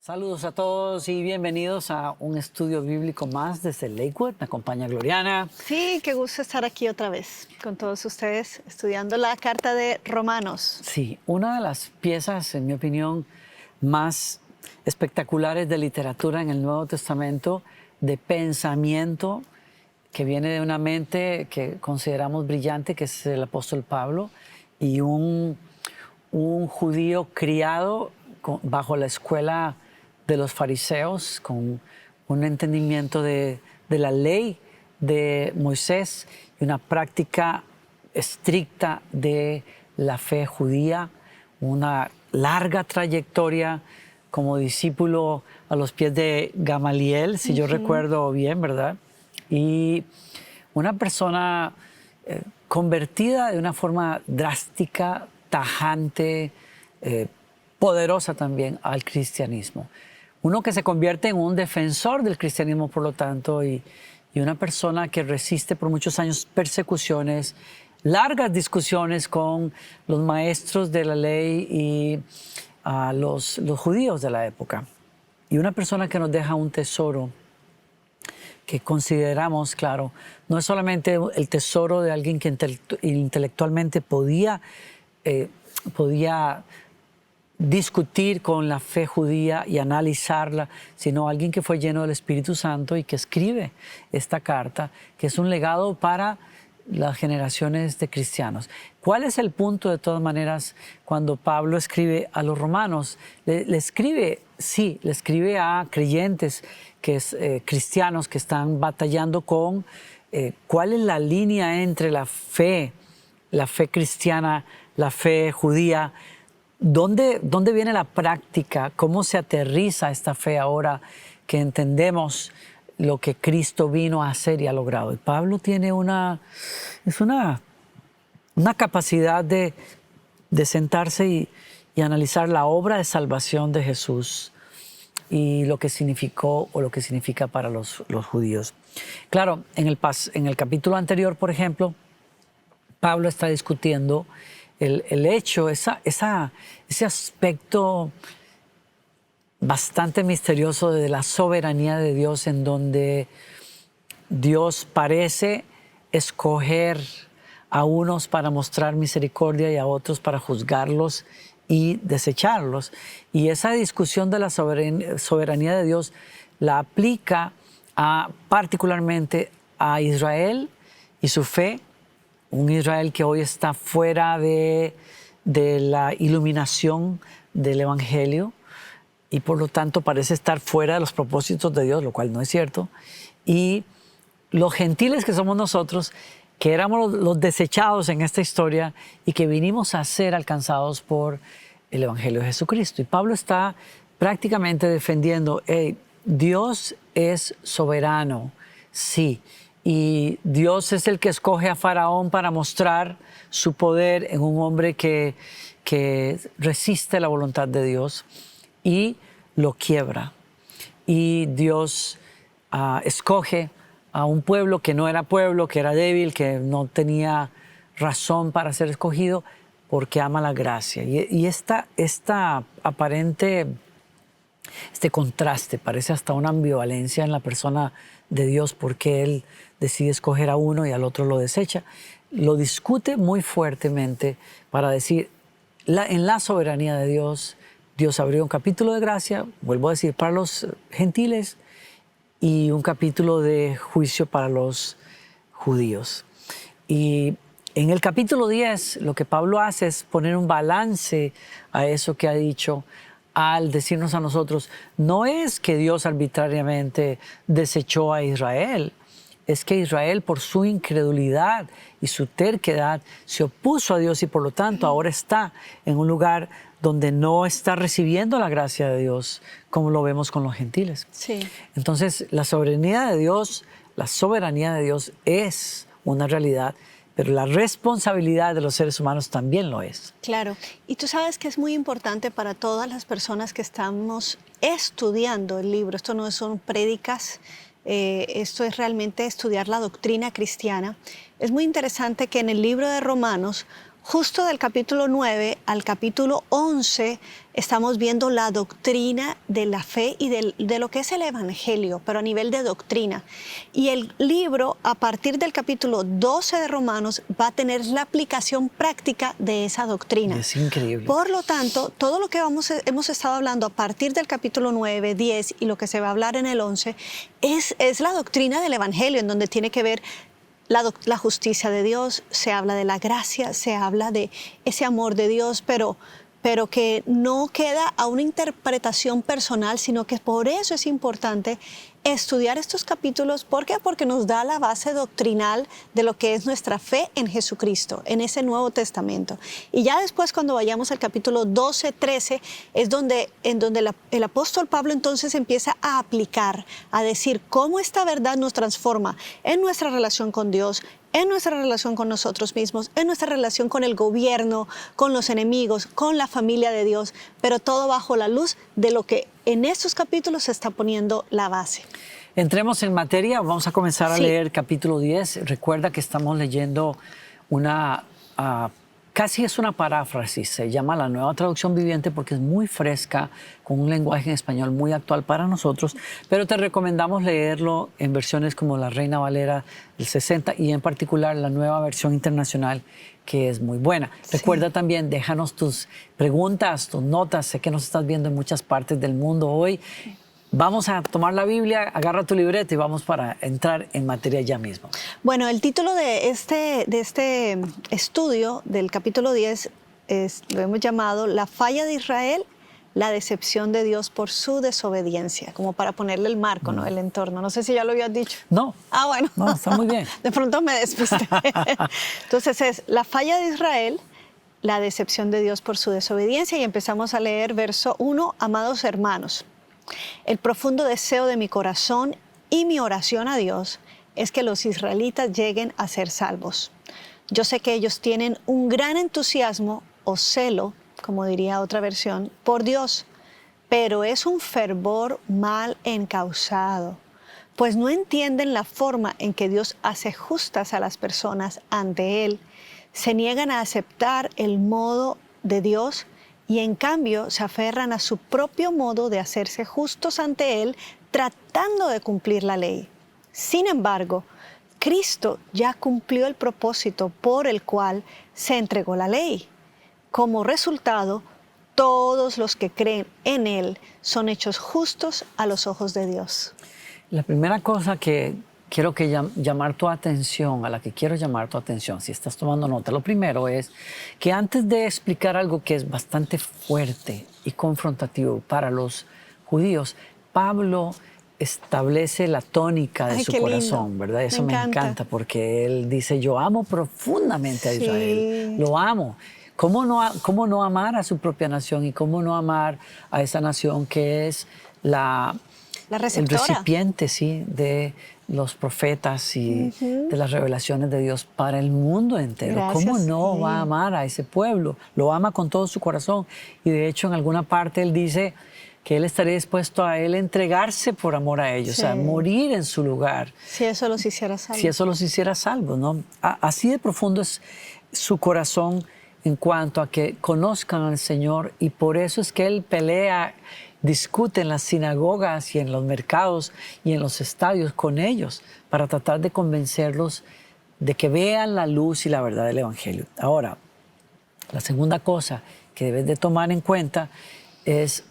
Saludos a todos y bienvenidos a un estudio bíblico más desde Lakewood. Me acompaña Gloriana. Sí, qué gusto estar aquí otra vez con todos ustedes estudiando la carta de Romanos. Sí, una de las piezas, en mi opinión, más espectaculares de literatura en el Nuevo Testamento, de pensamiento, que viene de una mente que consideramos brillante, que es el apóstol Pablo, y un judío criado bajo la escuela de los fariseos, con un entendimiento de la ley de Moisés y una práctica estricta de la fe judía, una larga trayectoria como discípulo a los pies de Gamaliel, si yo recuerdo bien, ¿verdad? Y una persona convertida de una forma drástica, tajante, poderosa también al cristianismo. Uno que se convierte en un defensor del cristianismo, por lo tanto, y una persona que resiste por muchos años persecuciones, largas discusiones con los maestros de la ley y los judíos de la época. Y una persona que nos deja un tesoro que consideramos, claro, no es solamente el tesoro de alguien que intelectualmente podía discutir con la fe judía y analizarla, sino alguien que fue lleno del Espíritu Santo y que escribe esta carta, que es un legado para las generaciones de cristianos. ¿Cuál es el punto, de todas maneras, cuando Pablo escribe a los romanos? Le escribe a creyentes, cristianos que están batallando con cuál es la línea entre la fe cristiana, la fe judía. ¿Dónde viene la práctica? ¿Cómo se aterriza esta fe ahora que entendemos lo que Cristo vino a hacer y ha logrado? Y Pablo tiene una capacidad de sentarse y analizar la obra de salvación de Jesús y lo que significó o lo que significa para los judíos. Claro, en el capítulo anterior, por ejemplo, Pablo está discutiendo el hecho, ese aspecto bastante misterioso de la soberanía de Dios, en donde Dios parece escoger a unos para mostrar misericordia y a otros para juzgarlos y desecharlos. Y esa discusión de la soberanía de Dios la aplica particularmente a Israel y su fe. Un Israel que hoy está fuera de la iluminación del Evangelio y por lo tanto parece estar fuera de los propósitos de Dios, lo cual no es cierto. Y los gentiles que somos nosotros, que éramos los desechados en esta historia y que vinimos a ser alcanzados por el Evangelio de Jesucristo. Y Pablo está prácticamente defendiendo, Dios es soberano, sí. Y Dios es el que escoge a Faraón para mostrar su poder en un hombre que resiste la voluntad de Dios y lo quiebra. Y Dios escoge a un pueblo que no era pueblo, que era débil, que no tenía razón para ser escogido, porque ama la gracia. Y esta aparente, este contraste, parece hasta una ambivalencia en la persona de Dios, porque Él decide escoger a uno y al otro lo desecha. Lo discute muy fuertemente para decir, en la soberanía de Dios, Dios abrió un capítulo de gracia, vuelvo a decir, para los gentiles y un capítulo de juicio para los judíos. Y en el capítulo 10 lo que Pablo hace es poner un balance a eso que ha dicho, al decirnos a nosotros, no es que Dios arbitrariamente desechó a Israel, es que Israel, por su incredulidad y su terquedad, se opuso a Dios y por lo tanto ahora está en un lugar donde no está recibiendo la gracia de Dios, como lo vemos con los gentiles. Sí. Entonces, la soberanía de Dios es una realidad, pero la responsabilidad de los seres humanos también lo es. Claro. Y tú sabes que es muy importante para todas las personas que estamos estudiando el libro. Esto no son prédicas, esto es realmente estudiar la doctrina cristiana. Es muy interesante que en el libro de Romanos Justo del capítulo 9 al capítulo 11 estamos viendo la doctrina de la fe y de lo que es el Evangelio, pero a nivel de doctrina. Y el libro, a partir del capítulo 12 de Romanos, va a tener la aplicación práctica de esa doctrina. Es increíble. Por lo tanto, todo lo que hemos estado hablando a partir del capítulo 9, 10 y lo que se va a hablar en el 11 es la doctrina del Evangelio, en donde tiene que ver la justicia de Dios, se habla de la gracia, se habla de ese amor de Dios, pero que no queda a una interpretación personal, sino que por eso es importante estudiar estos capítulos. ¿Por qué? Porque nos da la base doctrinal de lo que es nuestra fe en Jesucristo, en ese Nuevo Testamento. Y ya después, cuando vayamos al capítulo 12, 13, es en donde el apóstol Pablo entonces empieza a aplicar, a decir cómo esta verdad nos transforma en nuestra relación con Dios, en nuestra relación con nosotros mismos, en nuestra relación con el gobierno, con los enemigos, con la familia de Dios, pero todo bajo la luz de lo que en estos capítulos se está poniendo la base. Entremos en materia, vamos a comenzar a Sí. leer capítulo 10. Recuerda que estamos leyendo casi es una paráfrasis, se llama la Nueva Traducción Viviente porque es muy fresca, con un lenguaje en español muy actual para nosotros, pero te recomendamos leerlo en versiones como la Reina Valera del 60 y en particular la nueva versión internacional, que es muy buena. Sí. Recuerda también, déjanos tus preguntas, tus notas, sé que nos estás viendo en muchas partes del mundo hoy. Vamos a tomar la Biblia, agarra tu libreta y vamos para entrar en materia ya mismo. Bueno, el título de este estudio del capítulo 10 lo hemos llamado La falla de Israel, la decepción de Dios por su desobediencia, como para ponerle el marco, ¿no? El entorno. No sé si ya lo habías dicho. No. Ah, bueno. No, está muy bien. De pronto me despisté. Entonces es la falla de Israel, la decepción de Dios por su desobediencia, y empezamos a leer verso 1, amados hermanos. El profundo deseo de mi corazón y mi oración a Dios es que los israelitas lleguen a ser salvos. Yo sé que ellos tienen un gran entusiasmo o celo, como diría otra versión, por Dios, pero es un fervor mal encausado, pues no entienden la forma en que Dios hace justas a las personas ante Él, se niegan a aceptar el modo de Dios y en cambio se aferran a su propio modo de hacerse justos ante Él, tratando de cumplir la ley. Sin embargo, Cristo ya cumplió el propósito por el cual se entregó la ley. Como resultado, todos los que creen en Él son hechos justos a los ojos de Dios. La primera cosa que quiero llamar tu atención, a la que quiero llamar tu atención, si estás tomando nota, lo primero es que antes de explicar algo que es bastante fuerte y confrontativo para los judíos, Pablo establece la tónica de su corazón, ¿verdad? Eso me encanta porque él dice, yo amo profundamente a Israel, lo amo. ¿Cómo no amar a su propia nación y cómo no amar a esa nación que es el recipiente, sí, de los profetas y de las revelaciones de Dios para el mundo entero? Gracias. ¿Cómo no va a amar a ese pueblo? Lo ama con todo su corazón. Y de hecho, en alguna parte él dice que él estaría dispuesto a él entregarse por amor a ellos, Sí. o sea, morir en su lugar. Si eso los hiciera salvos. Si eso los hiciera salvos, ¿no? Así de profundo es su corazón en cuanto a que conozcan al Señor, y por eso es que él pelea, discute en las sinagogas y en los mercados y en los estadios con ellos para tratar de convencerlos de que vean la luz y la verdad del Evangelio. Ahora, la segunda cosa que debes de tomar en cuenta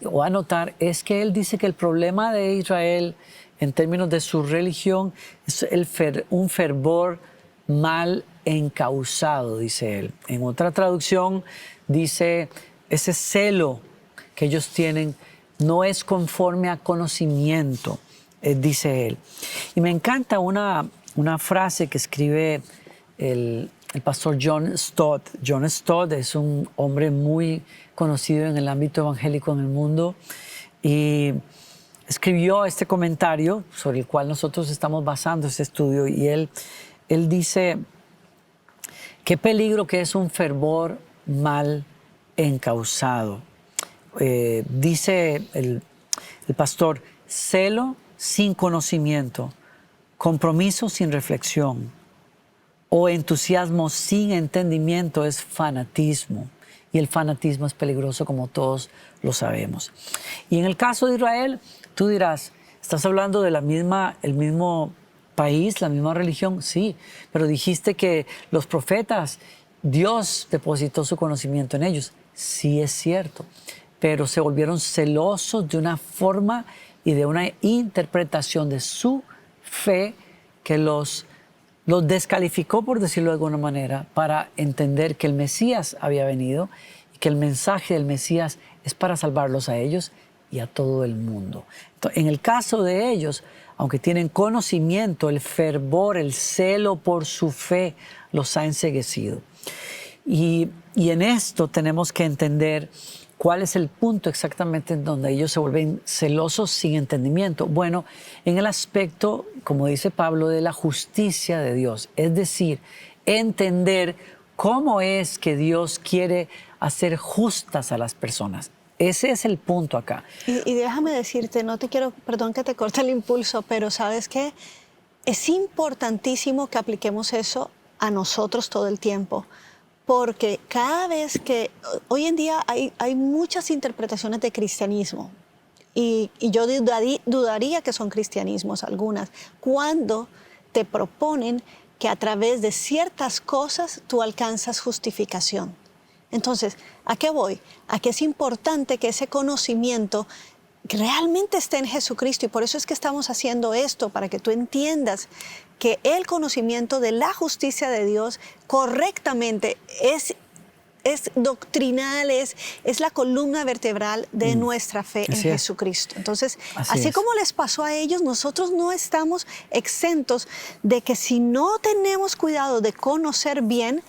o anotar es que él dice que el problema de Israel en términos de su religión es un fervor mal encausado, dice él. En otra traducción dice ese celo que ellos tienen no es conforme a conocimiento, dice él. Y me encanta una frase que escribe el pastor John Stott. John Stott es un hombre muy conocido en el ámbito evangélico en el mundo y escribió este comentario sobre el cual nosotros estamos basando este estudio, y él dice, qué peligro que es un fervor mal encausado. Dice el pastor, celo sin conocimiento, compromiso sin reflexión, o entusiasmo sin entendimiento es fanatismo. Y el fanatismo es peligroso, como todos lo sabemos. Y en el caso de Israel, tú dirás, ¿estás hablando de el mismo país, la misma religión? Sí, pero dijiste que los profetas, Dios depositó su conocimiento en ellos. Sí, es cierto, pero se volvieron celosos de una forma y de una interpretación de su fe que los descalificó, por decirlo de alguna manera, para entender que el Mesías había venido y que el mensaje del Mesías es para salvarlos a ellos y a todo el mundo. Entonces, en el caso de ellos, aunque tienen conocimiento, el fervor, el celo por su fe los ha enceguecido. Y en esto tenemos que entender cuál es el punto exactamente en donde ellos se vuelven celosos sin entendimiento. Bueno, en el aspecto, como dice Pablo, de la justicia de Dios. Es decir, entender cómo es que Dios quiere hacer justas a las personas. Ese es el punto acá. Y déjame decirte, no te quiero, perdón que te corte el impulso, pero ¿sabes qué? Es importantísimo que apliquemos eso a nosotros todo el tiempo. Porque cada vez que, hoy en día hay muchas interpretaciones de cristianismo y yo dudaría que son cristianismos algunas, cuando te proponen que a través de ciertas cosas tú alcanzas justificación. Entonces, ¿a qué voy? A que es importante que ese conocimiento realmente esté en Jesucristo y por eso es que estamos haciendo esto, para que tú entiendas que el conocimiento de la justicia de Dios correctamente es doctrinal, es la columna vertebral de nuestra fe en Jesucristo. Entonces, así como les pasó a ellos, nosotros no estamos exentos de que si no tenemos cuidado de conocer bien,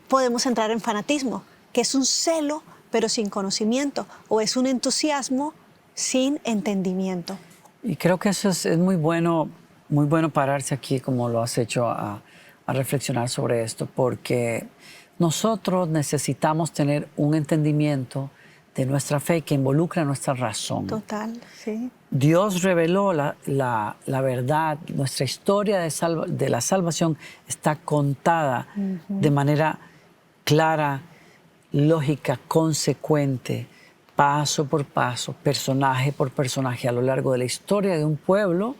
podemos entrar en fanatismo, que es un celo pero sin conocimiento, o es un entusiasmo sin entendimiento. Y creo que eso es muy bueno pararse aquí, como lo has hecho, a reflexionar sobre esto, porque nosotros necesitamos tener un entendimiento de nuestra fe que involucra nuestra razón. Total, sí. Dios reveló la verdad. Nuestra historia de la salvación está contada de manera clara, lógica, consecuente, paso por paso, personaje por personaje, a lo largo de la historia de un pueblo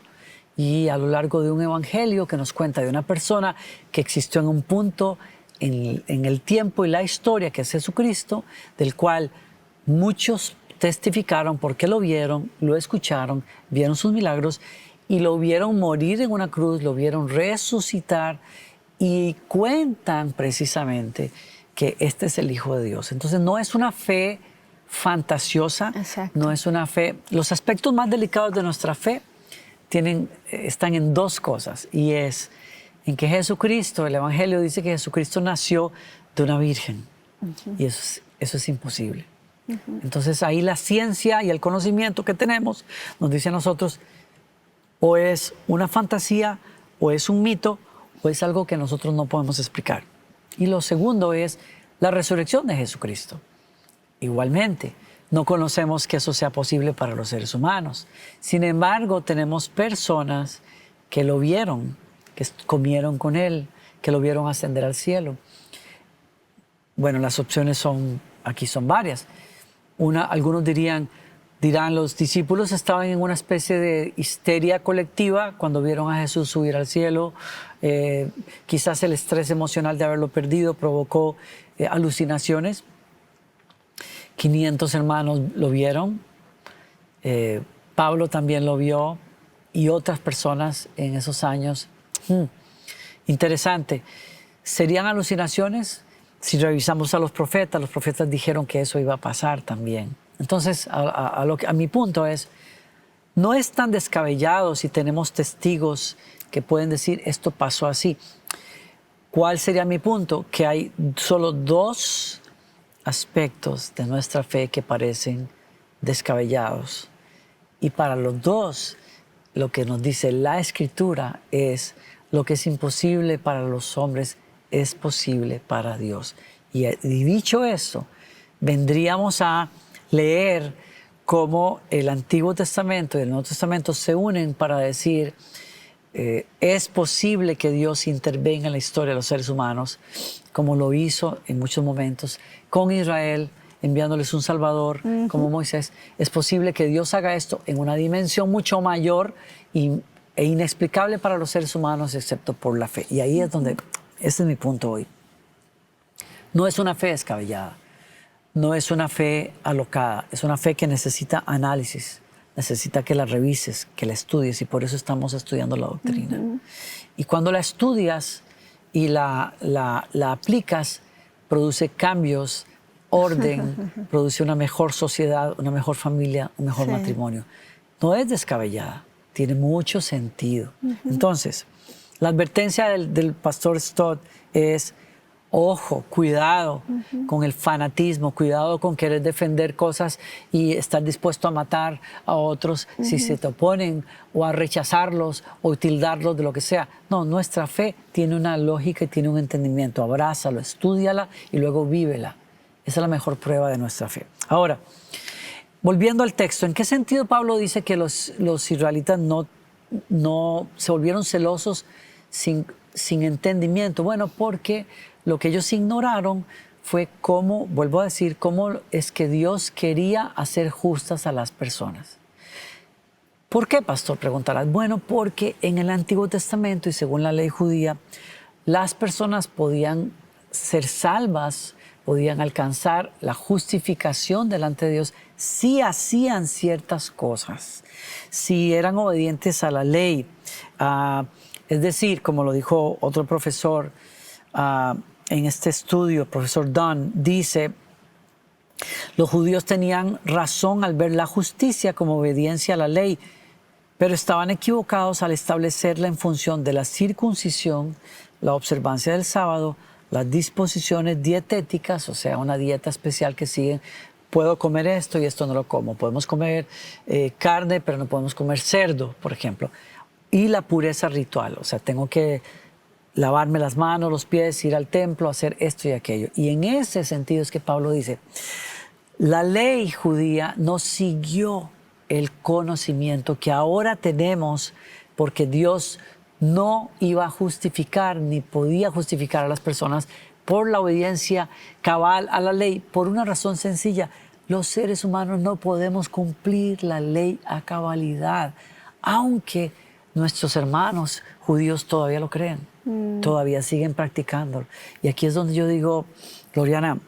y a lo largo de un evangelio que nos cuenta de una persona que existió en un punto en el tiempo y la historia, que es Jesucristo, del cual muchos testificaron porque lo vieron, lo escucharon, vieron sus milagros y lo vieron morir en una cruz, lo vieron resucitar y cuentan precisamente que este es el Hijo de Dios. Entonces no es una fe fantasiosa, exacto, no es una fe. Los aspectos más delicados de nuestra fe están en dos cosas, y es en que Jesucristo, el Evangelio dice que Jesucristo nació de una virgen, y eso es imposible. Entonces ahí la ciencia y el conocimiento que tenemos nos dice a nosotros, o es una fantasía, o es un mito, o es algo que nosotros no podemos explicar. Y lo segundo es la resurrección de Jesucristo. Igualmente, no conocemos que eso sea posible para los seres humanos. Sin embargo, tenemos personas que lo vieron, que comieron con Él, que lo vieron ascender al cielo. Bueno, las opciones aquí son varias. Algunos dirán, los discípulos estaban en una especie de histeria colectiva cuando vieron a Jesús subir al cielo. Quizás el estrés emocional de haberlo perdido provocó alucinaciones. 500 hermanos lo vieron. Pablo también lo vio y otras personas en esos años. Interesante. ¿Serían alucinaciones? Si revisamos a los profetas dijeron que eso iba a pasar también. Entonces, a mi punto es, no es tan descabellado si tenemos testigos que pueden decir esto pasó así. ¿Cuál sería mi punto? Que hay solo dos aspectos de nuestra fe que parecen descabellados. Y para los dos, lo que nos dice la Escritura es lo que es imposible para los hombres es posible para Dios. Y dicho eso, vendríamos a leer cómo el Antiguo Testamento y el Nuevo Testamento se unen para decir es posible que Dios intervenga en la historia de los seres humanos, como lo hizo en muchos momentos con Israel, enviándoles un Salvador, como Moisés. Es posible que Dios haga esto en una dimensión mucho mayor e inexplicable para los seres humanos, excepto por la fe. Y ahí es donde, ese es mi punto hoy. No es una fe descabellada, no es una fe alocada, es una fe que necesita análisis, necesita que la revises, que la estudies, y por eso estamos estudiando la doctrina. Y cuando la estudias y la aplicas, produce cambios, orden, produce una mejor sociedad, una mejor familia, un mejor matrimonio. No es descabellada, tiene mucho sentido. Entonces, la advertencia del pastor Stott es: ojo, cuidado con el fanatismo, cuidado con querer defender cosas y estar dispuesto a matar a otros si se te oponen, o a rechazarlos o tildarlos de lo que sea. No, nuestra fe tiene una lógica y tiene un entendimiento. Abrázalo, estúdiala y luego vívela. Esa es la mejor prueba de nuestra fe. Ahora, volviendo al texto, ¿en qué sentido Pablo dice que los israelitas no se volvieron celosos sin entendimiento? Bueno, porque lo que ellos ignoraron fue cómo, vuelvo a decir, cómo es que Dios quería hacer justas a las personas. ¿Por qué, pastor? Preguntarás. Bueno, porque en el Antiguo Testamento y según la ley judía, las personas podían ser salvas, podían alcanzar la justificación delante de Dios si hacían ciertas cosas, si eran obedientes a la ley. Es decir, como lo dijo otro profesor en este estudio, el profesor Dunn, dice: los judíos tenían razón al ver la justicia como obediencia a la ley, pero estaban equivocados al establecerla en función de la circuncisión, la observancia del sábado, las disposiciones dietéticas, o sea, una dieta especial que siguen. Puedo comer esto y esto no lo como. Podemos comer carne, pero no podemos comer cerdo, por ejemplo. Y la pureza ritual, o sea, tengo que lavarme las manos, los pies, ir al templo, hacer esto y aquello. Y en ese sentido es que Pablo dice: la ley judía no siguió el conocimiento que ahora tenemos, porque Dios no iba a justificar ni podía justificar a las personas por la obediencia cabal a la ley, por una razón sencilla: los seres humanos no podemos cumplir la ley a cabalidad, aunque nuestros hermanos judíos todavía lo creen, todavía siguen practicándolo. Y aquí es donde yo digo, Gloriana,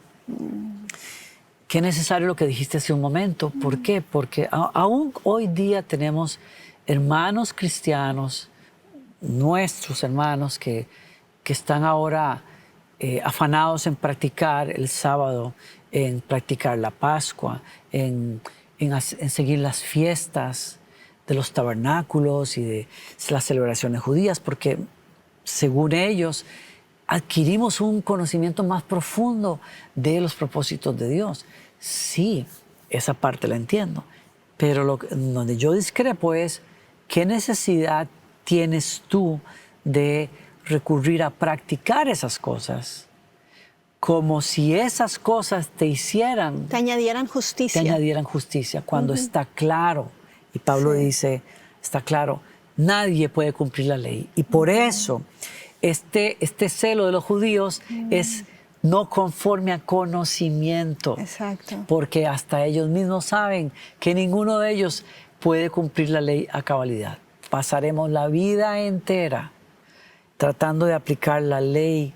qué necesario lo que dijiste hace un momento. ¿Por qué? Porque aún hoy día tenemos hermanos cristianos, nuestros hermanos que están ahora afanados en practicar el sábado, en practicar la Pascua, en seguir las fiestas de los tabernáculos y de las celebraciones judías, porque según ellos adquirimos un conocimiento más profundo de los propósitos de Dios. Sí, esa parte la entiendo, pero donde yo discrepo es: ¿qué necesidad tienes tú de recurrir a practicar esas cosas como si esas cosas te añadieran justicia? Te añadieran justicia, cuando está claro, y Pablo dice, está claro, nadie puede cumplir la ley. Y por eso este celo de los judíos es no conforme a conocimiento. Exacto. Porque hasta ellos mismos saben que ninguno de ellos puede cumplir la ley a cabalidad. Pasaremos la vida entera tratando de aplicar la ley.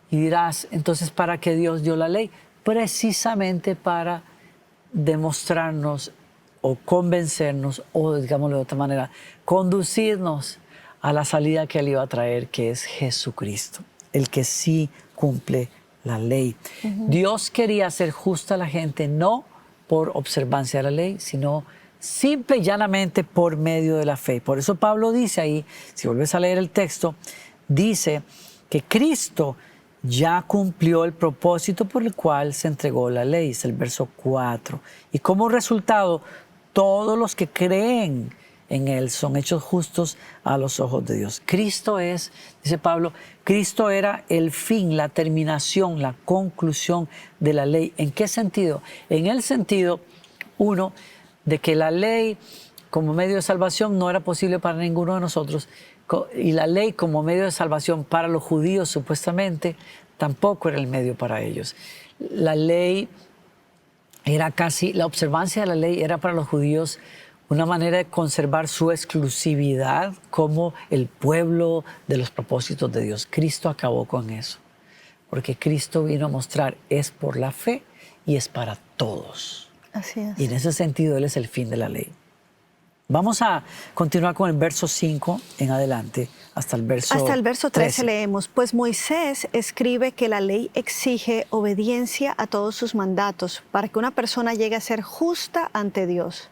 Y dirás, entonces, ¿para qué Dios dio la ley? Precisamente para demostrarnos o convencernos, o digámoslo de otra manera, conducirnos a la salida que Él iba a traer, que es Jesucristo, el que sí cumple la ley. Dios quería hacer justa a la gente, no por observancia de la ley, sino simple y llanamente por medio de la fe. Por eso Pablo dice ahí, si vuelves a leer el texto, dice que Cristo ya cumplió el propósito por el cual se entregó la ley, es el verso 4. Y como resultado, todos los que creen en Él son hechos justos a los ojos de Dios. Cristo es, dice Pablo, Cristo era el fin, la terminación, la conclusión de la ley. ¿En qué sentido? En el sentido, uno, de que la ley como medio de salvación no era posible para ninguno de nosotros, Y la ley como medio de salvación para los judíos, supuestamente, tampoco era el medio para ellos. La ley era casi, la observancia de la ley era para los judíos una manera de conservar su exclusividad como el pueblo de los propósitos de Dios. Cristo acabó con eso, porque Cristo vino a mostrar, es por la fe y es para todos. Así es. Y en ese sentido, Él es el fin de la ley. Vamos a continuar con el verso 5 en adelante, hasta el verso 13 leemos, pues Moisés escribe que la ley exige obediencia a todos sus mandatos para que una persona llegue a ser justa ante Dios.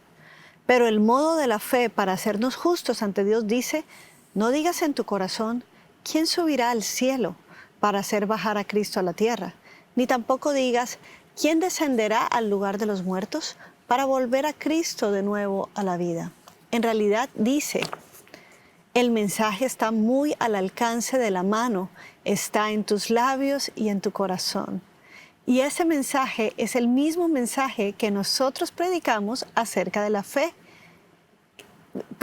Pero el modo de la fe para hacernos justos ante Dios dice, no digas en tu corazón, ¿quién subirá al cielo para hacer bajar a Cristo a la tierra? Ni tampoco digas, ¿quién descenderá al lugar de los muertos para volver a Cristo de nuevo a la vida? En realidad dice, el mensaje está muy al alcance de la mano, está en tus labios y en tu corazón. Y ese mensaje es el mismo mensaje que nosotros predicamos acerca de la fe.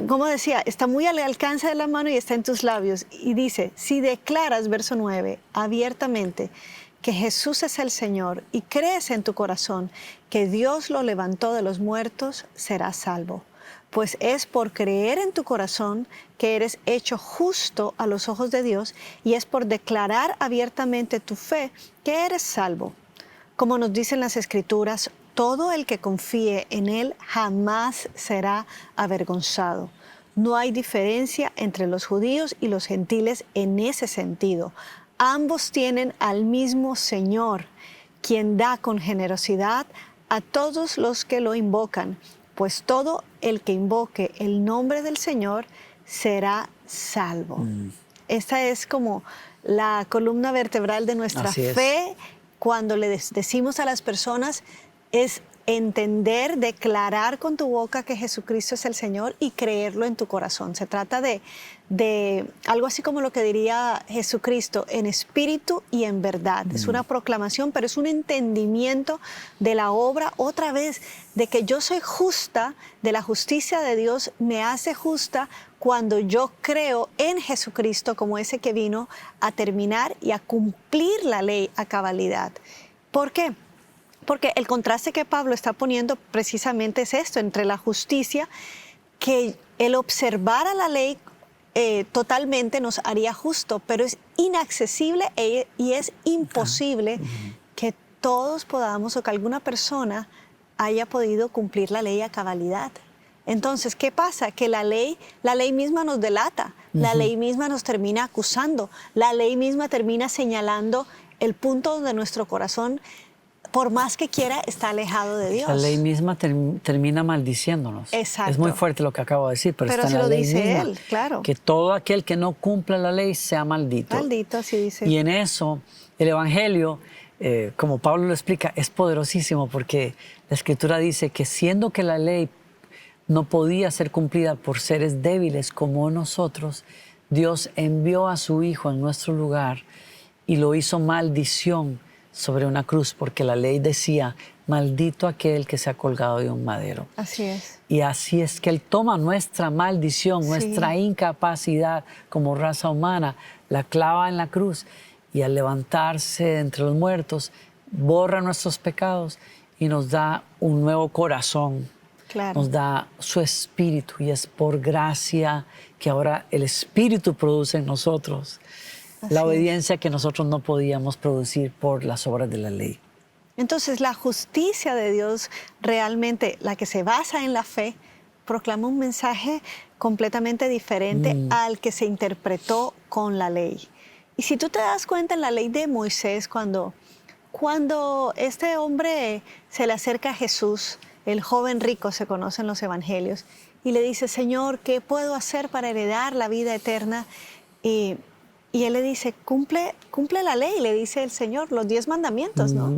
Como decía, está muy al alcance de la mano y está en tus labios. Y dice, si declaras, verso 9, abiertamente que Jesús es el Señor y crees en tu corazón que Dios lo levantó de los muertos, serás salvo. Pues es por creer en tu corazón que eres hecho justo a los ojos de Dios y es por declarar abiertamente tu fe que eres salvo. Como nos dicen las Escrituras, todo el que confíe en Él jamás será avergonzado. No hay diferencia entre los judíos y los gentiles en ese sentido. Ambos tienen al mismo Señor, quien da con generosidad a todos los que lo invocan, pues todo el que invoque el nombre del Señor será salvo. Esta es como la columna vertebral de nuestra fe. Cuando le decimos a las personas, es entender, declarar con tu boca que Jesucristo es el Señor y creerlo en tu corazón. Se trata de algo así como lo que diría Jesucristo, en espíritu y en verdad. Es una proclamación, pero es un entendimiento de la obra, otra vez, de que yo soy justa, de la justicia de Dios me hace justa cuando yo creo en Jesucristo como ese que vino a terminar y a cumplir la ley a cabalidad. ¿Por qué? Porque el contraste que Pablo está poniendo precisamente es esto, entre la justicia, que el observar a la ley totalmente nos haría justo, pero es inaccesible y es imposible que todos podamos o que alguna persona haya podido cumplir la ley a cabalidad. Entonces, ¿qué pasa? Que la ley misma nos delata, la ley misma nos termina acusando, la ley misma termina señalando el punto donde nuestro corazón, por más que quiera, está alejado de Dios. La ley misma termina maldiciéndonos. Exacto. Es muy fuerte lo que acabo de decir, pero está si en la lo ley dice misma. Él, claro. Que todo aquel que no cumpla la ley sea maldito. Maldito, así dice. Y en eso, el Evangelio, como Pablo lo explica, es poderosísimo porque la Escritura dice que siendo que la ley no podía ser cumplida por seres débiles como nosotros, Dios envió a su Hijo en nuestro lugar y lo hizo maldición sobre una cruz, porque la ley decía, maldito aquel que se ha colgado de un madero. Así es. Y así es que Él toma nuestra maldición, nuestra incapacidad como raza humana, la clava en la cruz y al levantarse de entre los muertos, borra nuestros pecados y nos da un nuevo corazón. Claro. Nos da su espíritu y es por gracia que ahora el espíritu produce en nosotros la obediencia que nosotros no podíamos producir por las obras de la ley. Entonces, la justicia de Dios, realmente la que se basa en la fe, proclama un mensaje completamente diferente al que se interpretó con la ley. Y si tú te das cuenta en la ley de Moisés, cuando este hombre se le acerca a Jesús, el joven rico se conoce en los evangelios, y le dice, Señor, ¿qué puedo hacer para heredar la vida eterna? Y él le dice, cumple la ley, le dice el Señor, los 10 mandamientos, ¿no?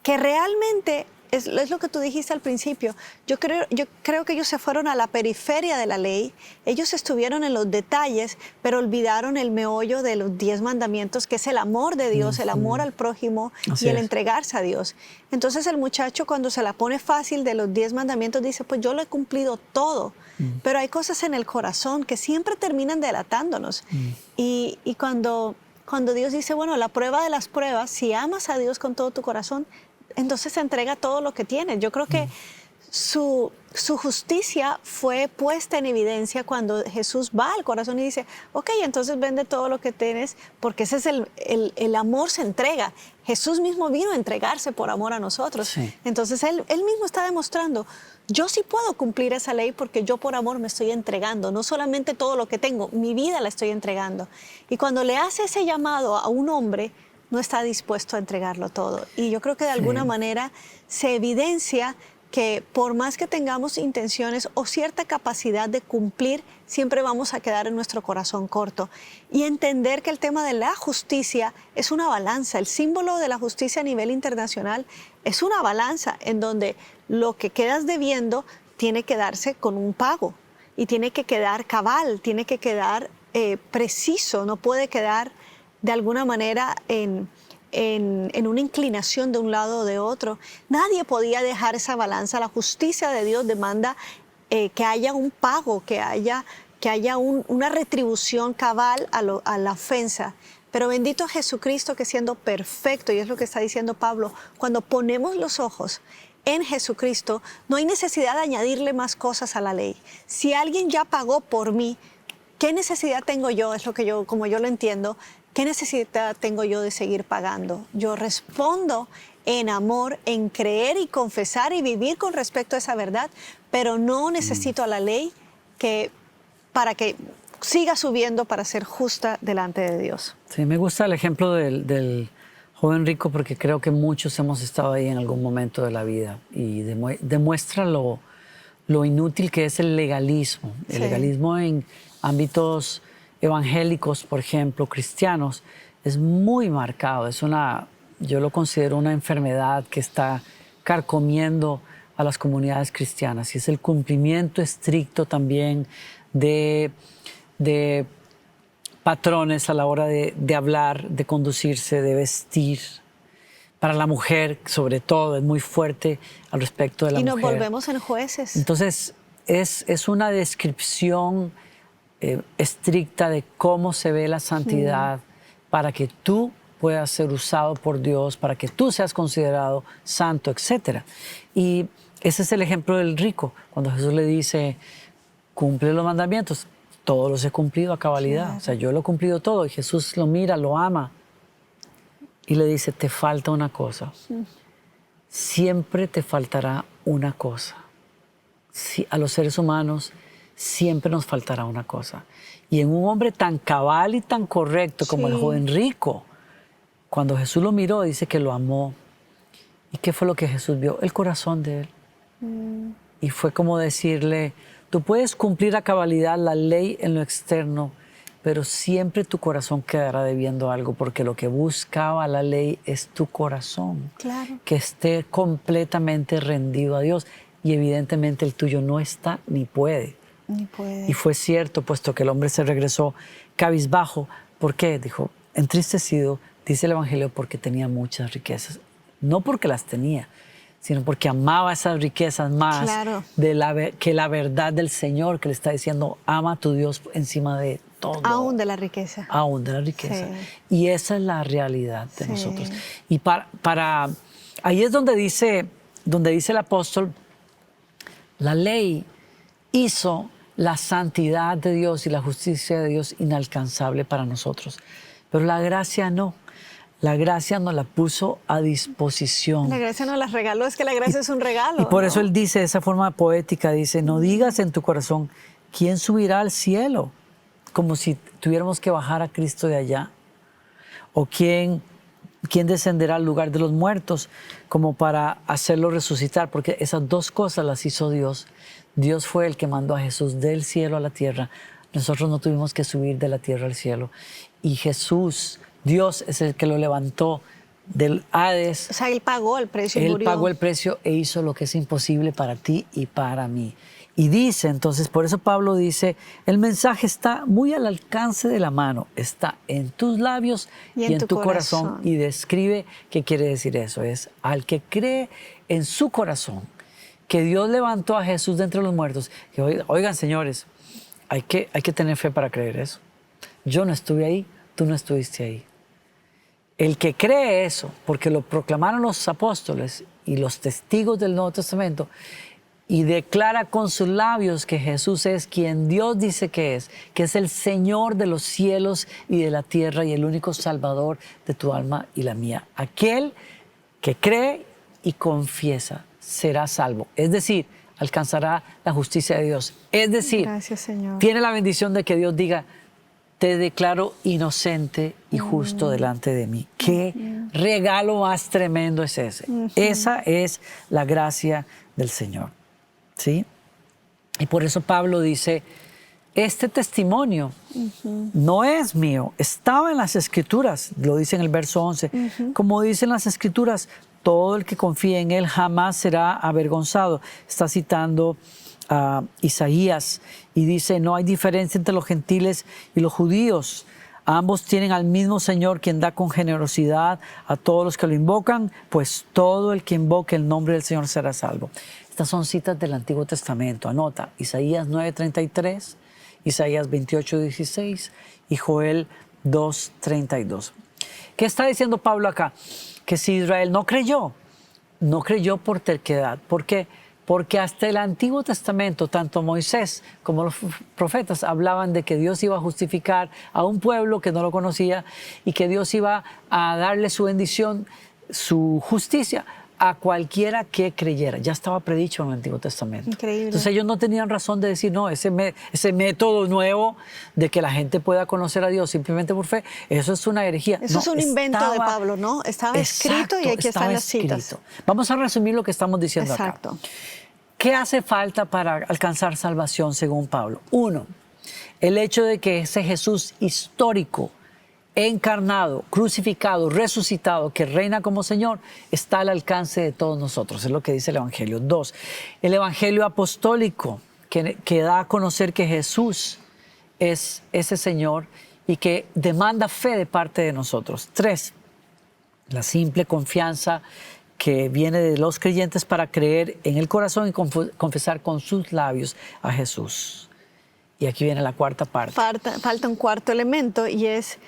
Que realmente es lo que tú dijiste al principio. Yo creo que ellos se fueron a la periferia de la ley, ellos estuvieron en los detalles, pero olvidaron el meollo de los 10 mandamientos, que es el amor de Dios, el amor al prójimo Así y el es. entregarse a Dios. Entonces el muchacho, cuando se la pone fácil de los 10 mandamientos, dice, pues yo lo he cumplido todo. Pero hay cosas en el corazón que siempre terminan delatándonos. Y cuando Dios dice, bueno, la prueba de las pruebas, si amas a Dios con todo tu corazón, entonces entrega todo lo que tienes. Yo creo que su justicia fue puesta en evidencia cuando Jesús va al corazón y dice, ok, entonces vende todo lo que tienes, porque ese es el amor se entrega. Jesús mismo vino a entregarse por amor a nosotros. Sí. Entonces él mismo está demostrando, yo sí puedo cumplir esa ley porque yo por amor me estoy entregando, no solamente todo lo que tengo, mi vida la estoy entregando. Y cuando le hace ese llamado a un hombre, no está dispuesto a entregarlo todo. Y yo creo que de alguna manera se evidencia que por más que tengamos intenciones o cierta capacidad de cumplir, siempre vamos a quedar en nuestro corazón corto. Y entender que el tema de la justicia es una balanza. El símbolo de la justicia a nivel internacional es una balanza en donde lo que quedas debiendo tiene que darse con un pago y tiene que quedar cabal, tiene que quedar preciso, no puede quedar de alguna manera en una inclinación de un lado o de otro. Nadie podía dejar esa balanza. La justicia de Dios demanda que haya un pago, que haya una retribución cabal a la ofensa. Pero bendito Jesucristo, que siendo perfecto, y es lo que está diciendo Pablo, cuando ponemos los ojos en Jesucristo, no hay necesidad de añadirle más cosas a la ley. Si alguien ya pagó por mí, ¿qué necesidad tengo yo? Es lo que como yo lo entiendo. ¿Qué necesidad tengo yo de seguir pagando? Yo respondo en amor, en creer y confesar y vivir con respecto a esa verdad, pero no necesito a la ley para que siga subiendo para ser justa delante de Dios. Sí, me gusta el ejemplo del joven rico porque creo que muchos hemos estado ahí en algún momento de la vida y demuestra lo inútil que es el legalismo. El legalismo en ámbitos evangélicos, por ejemplo, cristianos, es muy marcado. Yo lo considero una enfermedad que está carcomiendo a las comunidades cristianas y es el cumplimiento estricto también de patrones a la hora de hablar, de conducirse, de vestir. Para la mujer, sobre todo, es muy fuerte al respecto de la mujer. Y nos volvemos en jueces. Entonces, es una descripción estricta de cómo se ve la santidad para que tú puedas ser usado por Dios, para que tú seas considerado santo, etc. Y ese es el ejemplo del rico, cuando Jesús le dice, cumple los mandamientos, todos los he cumplido a cabalidad, claro. O sea, yo lo he cumplido todo, y Jesús lo mira, lo ama, y le dice, te falta una cosa, siempre te faltará una cosa. Sí, a los seres humanos siempre nos faltará una cosa. Y en un hombre tan cabal y tan correcto como el joven rico, cuando Jesús lo miró, dice que lo amó. ¿Y qué fue lo que Jesús vio? El corazón de él. Y fue como decirle, tú puedes cumplir a cabalidad la ley en lo externo, pero siempre tu corazón quedará debiendo algo, porque lo que buscaba la ley es tu corazón. Claro. Que esté completamente rendido a Dios. Y evidentemente el tuyo no está ni puede. Ni puede. Y fue cierto, puesto que el hombre se regresó cabizbajo. ¿Por qué? Dijo, entristecido, dice el Evangelio, porque tenía muchas riquezas. No porque las tenía, sino porque amaba esas riquezas más claro. que la verdad del Señor, que le está diciendo, ama a tu Dios encima de todo. Aún de la riqueza. Aún de la riqueza. Sí. Y esa es la realidad de nosotros. Y ahí es donde dice el apóstol, la ley hizo la santidad de Dios y la justicia de Dios inalcanzable para nosotros. Pero la gracia no. La gracia nos la puso a disposición. La gracia nos la regaló, es que la gracia es un regalo. Y por ¿no? eso él dice de esa forma poética, dice, no digas en tu corazón, ¿quién subirá al cielo? Como si tuviéramos que bajar a Cristo de allá. O quién descenderá al lugar de los muertos como para hacerlo resucitar, porque esas dos cosas las hizo Dios. Dios fue el que mandó a Jesús del cielo a la tierra. Nosotros no tuvimos que subir de la tierra al cielo. Y Jesús, Dios, es el que lo levantó del Hades. O sea, Él pagó el precio y Él murió. pagó el precio e hizo lo que es imposible para ti y para mí. Y dice, entonces, por eso Pablo dice, el mensaje está muy al alcance de la mano, está en tus labios y en tu corazón. Y describe qué quiere decir eso. Es al que cree en su corazón que Dios levantó a Jesús de entre los muertos. Que, oigan, señores, hay que tener fe para creer eso. Yo no estuve ahí, tú no estuviste ahí. El que cree eso, porque lo proclamaron los apóstoles y los testigos del Nuevo Testamento, y declara con sus labios que Jesús es quien Dios dice que es el Señor de los cielos y de la tierra y el único Salvador de tu alma y la mía. Aquel que cree y confiesa será salvo. Es decir, alcanzará la justicia de Dios. Es decir, Gracias, Señor. tiene la bendición de que Dios diga, te declaro inocente y justo delante de mí. Qué regalo más tremendo es ese. Esa es la gracia del Señor. ¿Sí? Y por eso Pablo dice, este testimonio no es mío, estaba en las Escrituras, lo dice en el verso 11. Como dicen las Escrituras, todo el que confíe en Él jamás será avergonzado. Está citando a Isaías y dice, no hay diferencia entre los gentiles y los judíos. Ambos tienen al mismo Señor, quien da con generosidad a todos los que lo invocan, pues todo el que invoque el nombre del Señor será salvo. Estas son citas del Antiguo Testamento. Anota, Isaías 9:33, Isaías 28:16 y Joel 2:32. ¿Qué está diciendo Pablo acá? Que si Israel no creyó por terquedad. ¿Por qué? Porque hasta el Antiguo Testamento, tanto Moisés como los profetas hablaban de que Dios iba a justificar a un pueblo que no lo conocía y que Dios iba a darle su bendición, su justicia a cualquiera que creyera. Ya estaba predicho en el Antiguo Testamento. Increíble. Entonces ellos no tenían razón de decir, no, ese método nuevo de que la gente pueda conocer a Dios simplemente por fe, eso es una herejía. Eso No, es un invento de Pablo, ¿no? Estaba escrito y aquí están las citas. Vamos a resumir lo que estamos diciendo Exacto. acá. ¿Qué hace falta para alcanzar salvación según Pablo? Uno, el hecho de que ese Jesús histórico, encarnado, crucificado, resucitado, que reina como Señor, está al alcance de todos nosotros. Es lo que dice el Evangelio. Dos, el Evangelio apostólico, que da a conocer que Jesús es ese Señor y que demanda fe de parte de nosotros. Tres, la simple confianza que viene de los creyentes para creer en el corazón y confesar con sus labios a Jesús. Y aquí viene la cuarta parte. Falta un cuarto elemento y es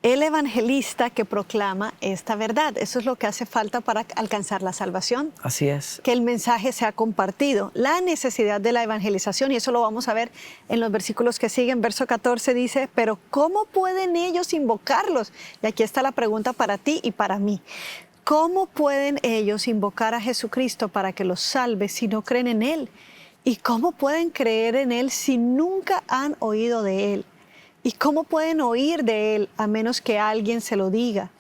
el evangelista que proclama esta verdad. Eso es lo que hace falta para alcanzar la salvación. Así es. Que el mensaje sea compartido. La necesidad de la evangelización, y eso lo vamos a ver en los versículos que siguen. Verso 14 dice, pero ¿cómo pueden ellos invocarlos? Y aquí está la pregunta para ti y para mí. ¿Cómo pueden ellos invocar a Jesucristo para que los salve si no creen en Él? ¿Y cómo pueden creer en Él si nunca han oído de Él? ¿Y cómo pueden oír de Él a menos que alguien se lo diga?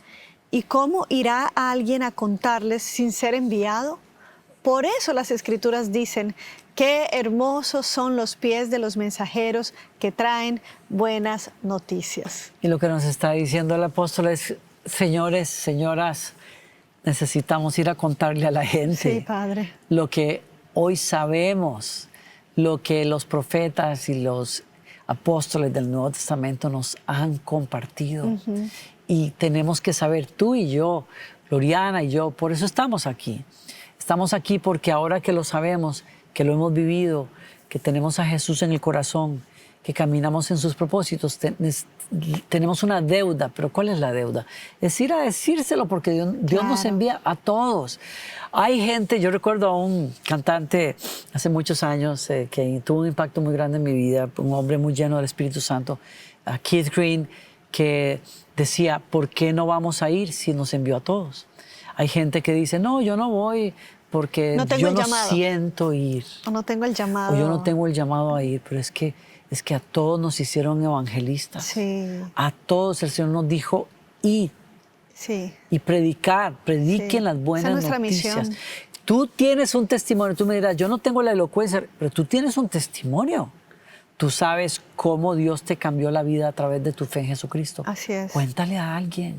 ¿Y cómo irá alguien a contarles sin ser enviado? Por eso las Escrituras dicen, qué hermosos son los pies de los mensajeros que traen buenas noticias. Y lo que nos está diciendo el apóstol es, señores, señoras, necesitamos ir a contarle a la gente Sí, Padre. lo que hoy sabemos, lo que los profetas y los apóstoles del Nuevo Testamento nos han compartido. Y tenemos que saber, tú y yo, Gloriana y yo, por eso estamos aquí. Estamos aquí porque ahora que lo sabemos, que lo hemos vivido, que tenemos a Jesús en el corazón, que caminamos en sus propósitos, tenemos una deuda. ¿Pero cuál es la deuda? Es ir a decírselo porque Dios nos envía a todos. Hay gente, yo recuerdo a un cantante hace muchos años que tuvo un impacto muy grande en mi vida, un hombre muy lleno del Espíritu Santo, Keith Green, que decía, ¿por qué no vamos a ir si nos envió a todos? Hay gente que dice, no, yo no voy porque yo no siento ir. O no tengo el llamado. O yo no tengo el llamado a ir, pero es que a todos nos hicieron evangelistas. Sí. A todos el Señor nos dijo, id. Sí. Y prediquen las buenas nuestra noticias. misión. Tú tienes un testimonio, tú me dirás, yo no tengo la elocuencia, pero tú tienes un testimonio. Tú sabes cómo Dios te cambió la vida a través de tu fe en Jesucristo. Así es. Cuéntale a alguien.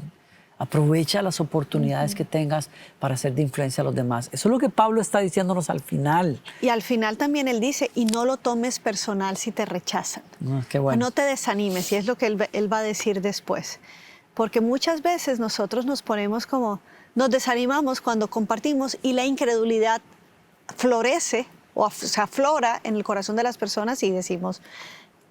Aprovecha las oportunidades que tengas para hacer de influencia a los demás. Eso es lo que Pablo está diciéndonos al final. Y al final también él dice, y no lo tomes personal si te rechazan. Qué bueno. No te desanimes, y es lo que él va a decir después. Porque muchas veces nosotros nos ponemos nos desanimamos cuando compartimos y la incredulidad florece o se aflora en el corazón de las personas y decimos,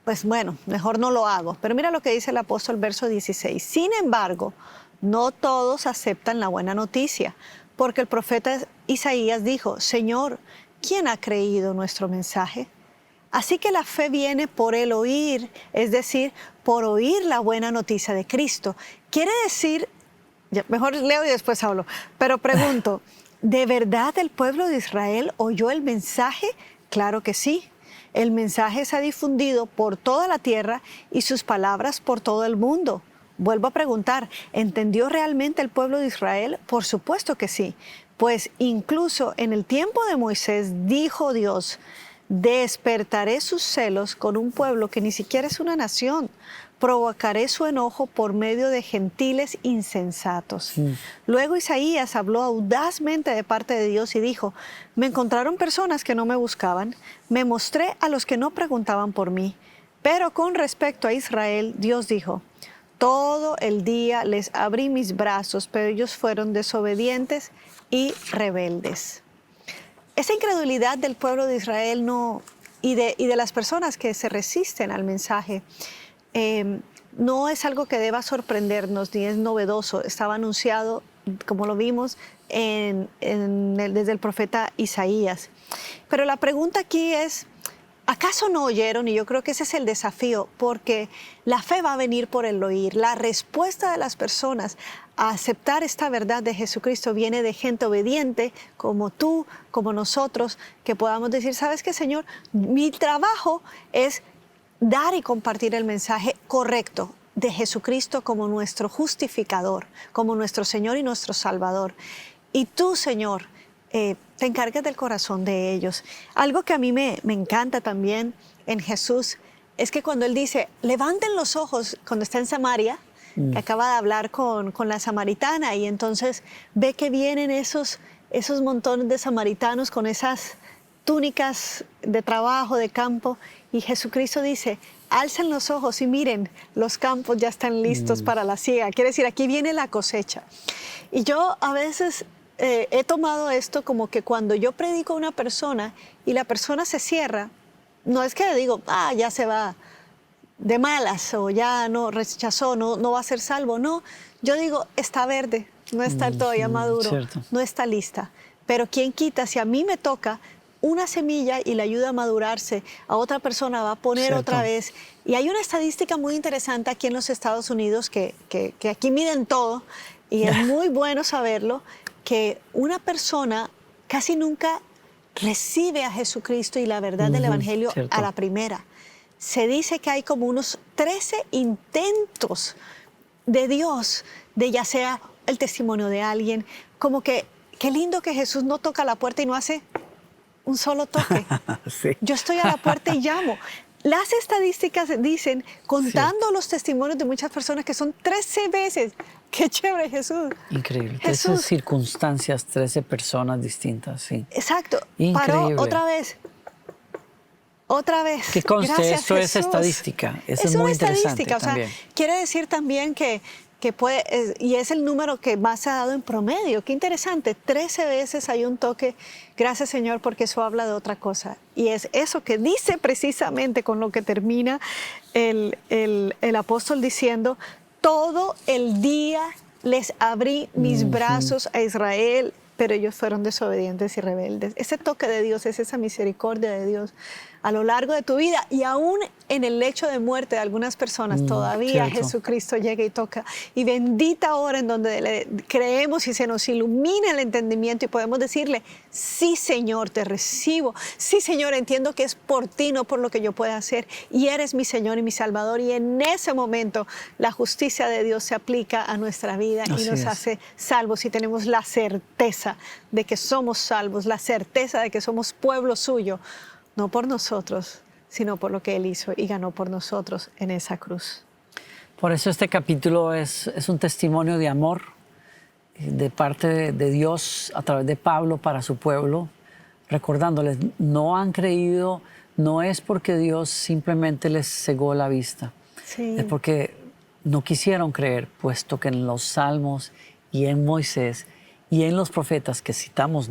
pues bueno, mejor no lo hago. Pero mira lo que dice el apóstol, verso 16. Sin embargo, no todos aceptan la buena noticia, porque el profeta Isaías dijo, Señor, ¿quién ha creído nuestro mensaje? Así que la fe viene por el oír, es decir, por oír la buena noticia de Cristo. Quiere decir, mejor leo y después hablo, pero pregunto, ¿de verdad el pueblo de Israel oyó el mensaje? Claro que sí. El mensaje se ha difundido por toda la tierra y sus palabras por todo el mundo. Vuelvo a preguntar, ¿entendió realmente el pueblo de Israel? Por supuesto que sí. Pues incluso en el tiempo de Moisés dijo Dios, despertaré sus celos con un pueblo que ni siquiera es una nación. Provocaré su enojo por medio de gentiles insensatos. Luego Isaías habló audazmente de parte de Dios y dijo, me encontraron personas que no me buscaban, me mostré a los que no preguntaban por mí. Pero con respecto a Israel, Dios dijo, todo el día les abrí mis brazos, pero ellos fueron desobedientes y rebeldes. Esa incredulidad del pueblo de Israel y de las personas que se resisten al mensaje, no es algo que deba sorprendernos ni es novedoso. Estaba anunciado, como lo vimos, desde el profeta Isaías. Pero la pregunta aquí es, ¿acaso no oyeron? Y yo creo que ese es el desafío, porque la fe va a venir por el oír. La respuesta de las personas a aceptar esta verdad de Jesucristo viene de gente obediente, como tú, como nosotros, que podamos decir, ¿sabes qué, Señor? Mi trabajo es dar y compartir el mensaje correcto de Jesucristo como nuestro justificador, como nuestro Señor y nuestro Salvador. Y tú, Señor, te encargas del corazón de ellos. Algo que a mí me encanta también en Jesús es que cuando Él dice, levanten los ojos, cuando está en Samaria, que acaba de hablar con la samaritana, y entonces ve que vienen esos montones de samaritanos con esas túnicas de trabajo, de campo, y Jesucristo dice, alcen los ojos y miren, los campos ya están listos para la siega. Quiere decir, aquí viene la cosecha. Y yo a veces he tomado esto como que cuando yo predico a una persona y la persona se cierra, no es que le digo, ya se va de malas o ya no rechazó, no va a ser salvo. No, yo digo, está verde, no está todavía maduro, cierto. no está lista. Pero quién quita, si a mí me toca una semilla y le ayuda a madurarse, a otra persona va a poner Cierto. otra vez. Y hay una estadística muy interesante aquí en los Estados Unidos que aquí miden todo y es muy bueno saberlo, que una persona casi nunca recibe a Jesucristo y la verdad del Evangelio cierto. a la primera. Se dice que hay como unos 13 intentos de Dios, de ya sea el testimonio de alguien, como que qué lindo que Jesús no toca la puerta y no hace un solo toque. Sí. Yo estoy a la puerta y llamo. Las estadísticas dicen, contando los testimonios de muchas personas, que son 13 veces. ¡Qué chévere, Jesús! Increíble. Jesús. 13 circunstancias, 13 personas distintas, sí. Exacto. Increíble. Paró otra vez. Otra vez. Que conste, Gracias, esto es Jesús. estadística. Eso es una muy interesante estadística. O sea, también. quiere decir también que puede, y es el número que más se ha dado en promedio. Qué interesante. 13 veces hay un toque. Gracias, Señor, porque eso habla de otra cosa. Y es eso que dice precisamente con lo que termina el apóstol diciendo, todo el día les abrí mis brazos a Israel, pero ellos fueron desobedientes y rebeldes. Ese toque de Dios es esa misericordia de Dios a lo largo de tu vida, y aún en el lecho de muerte de algunas personas todavía cierto. Jesucristo llega y toca. Y bendita hora en donde le creemos y se nos ilumina el entendimiento y podemos decirle, sí, Señor, te recibo. Sí, Señor, entiendo que es por ti, no por lo que yo pueda hacer, y eres mi Señor y mi Salvador. Y en ese momento la justicia de Dios se aplica a nuestra vida y Así nos es. hace salvos, y tenemos la certeza de que somos salvos, la certeza de que somos pueblo suyo, no por nosotros, sino por lo que Él hizo y ganó por nosotros en esa cruz. Por eso este capítulo es un testimonio de amor de parte de Dios a través de Pablo para su pueblo, recordándoles, no han creído, no es porque Dios simplemente les cegó la vista, Sí. es porque no quisieron creer, puesto que en los Salmos y en Moisés y en los profetas, que citamos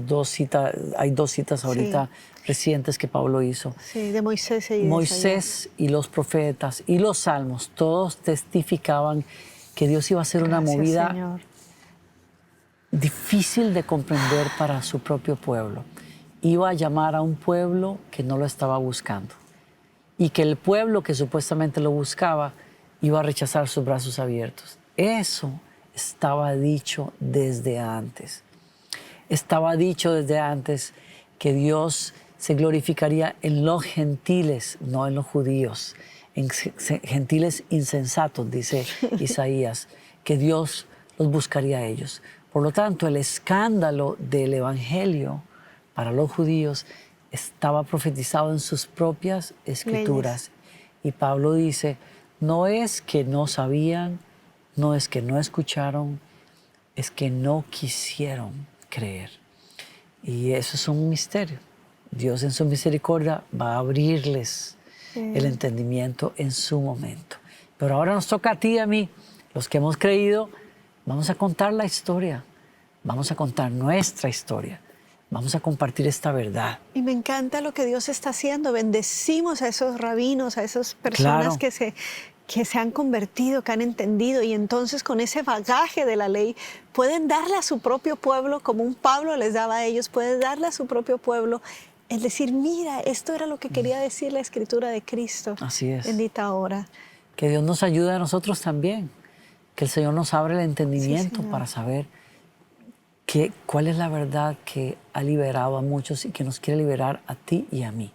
hay dos citas ahorita recientes que Pablo hizo. Sí, de Moisés y de Moisés y los profetas y los Salmos, todos testificaban que Dios iba a hacer una Gracias, movida Señor. difícil de comprender para su propio pueblo. Iba a llamar a un pueblo que no lo estaba buscando y que el pueblo que supuestamente lo buscaba iba a rechazar sus brazos abiertos. Eso estaba dicho desde antes. Estaba dicho desde antes que Dios se glorificaría en los gentiles, no en los judíos, en gentiles insensatos, dice Isaías, que Dios los buscaría a ellos. Por lo tanto, el escándalo del evangelio para los judíos estaba profetizado en sus propias escrituras. Y Pablo dice, no es que no sabían, no es que no escucharon, es que no quisieron creer. Y eso es un misterio. Dios en su misericordia va a abrirles el entendimiento en su momento. Pero ahora nos toca a ti y a mí, los que hemos creído, vamos a contar la historia, vamos a contar nuestra historia, vamos a compartir esta verdad. Y me encanta lo que Dios está haciendo. Bendecimos a esos rabinos, a esas personas que se han convertido, que han entendido, y entonces con ese bagaje de la ley pueden darle a su propio pueblo, como un Pablo les daba a ellos, pueden darle a su propio pueblo, es decir, mira, esto era lo que quería decir la Escritura de Cristo. Así es. Bendita hora. Que Dios nos ayude a nosotros también, que el Señor nos abra el entendimiento Señor. para saber cuál es la verdad que ha liberado a muchos y que nos quiere liberar a ti y a mí.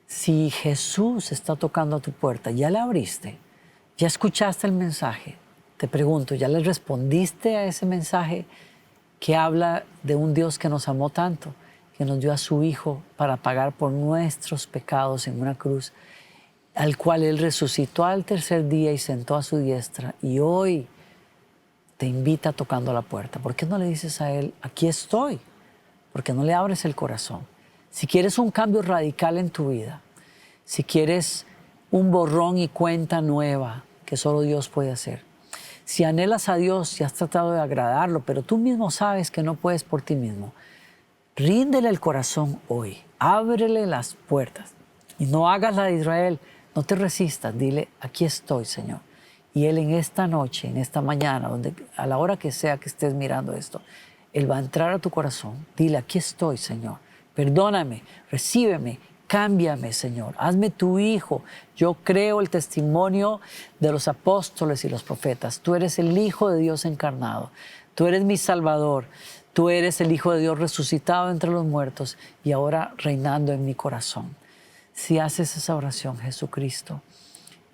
Si Jesús está tocando a tu puerta, ya le abriste, ya escuchaste el mensaje, te pregunto, ¿ya le respondiste a ese mensaje que habla de un Dios que nos amó tanto, que nos dio a su Hijo para pagar por nuestros pecados en una cruz, al cual Él resucitó al tercer día y sentó a su diestra, y hoy te invita tocando la puerta? ¿Por qué no le dices a Él, aquí estoy? ¿Por qué no le abres el corazón? Si quieres un cambio radical en tu vida, si quieres un borrón y cuenta nueva que solo Dios puede hacer, si anhelas a Dios y has tratado de agradarlo, pero tú mismo sabes que no puedes por ti mismo, ríndele el corazón hoy, ábrele las puertas y no hagas la de Israel, no te resistas, dile, aquí estoy, Señor. Y Él en esta noche, en esta mañana, a la hora que sea que estés mirando esto, Él va a entrar a tu corazón. Dile, aquí estoy, Señor. Perdóname, recíbeme, cámbiame, Señor. Hazme tu hijo. Yo creo el testimonio de los apóstoles y los profetas. Tú eres el Hijo de Dios encarnado. Tú eres mi Salvador. Tú eres el Hijo de Dios resucitado entre los muertos y ahora reinando en mi corazón. Si haces esa oración, Jesucristo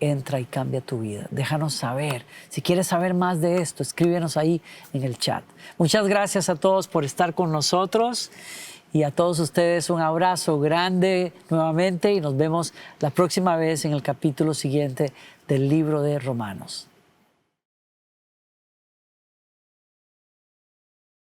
entra y cambia tu vida. Déjanos saber. Si quieres saber más de esto, escríbenos ahí en el chat. Muchas gracias a todos por estar con nosotros y a todos ustedes un abrazo grande nuevamente y nos vemos la próxima vez en el capítulo siguiente del libro de Romanos.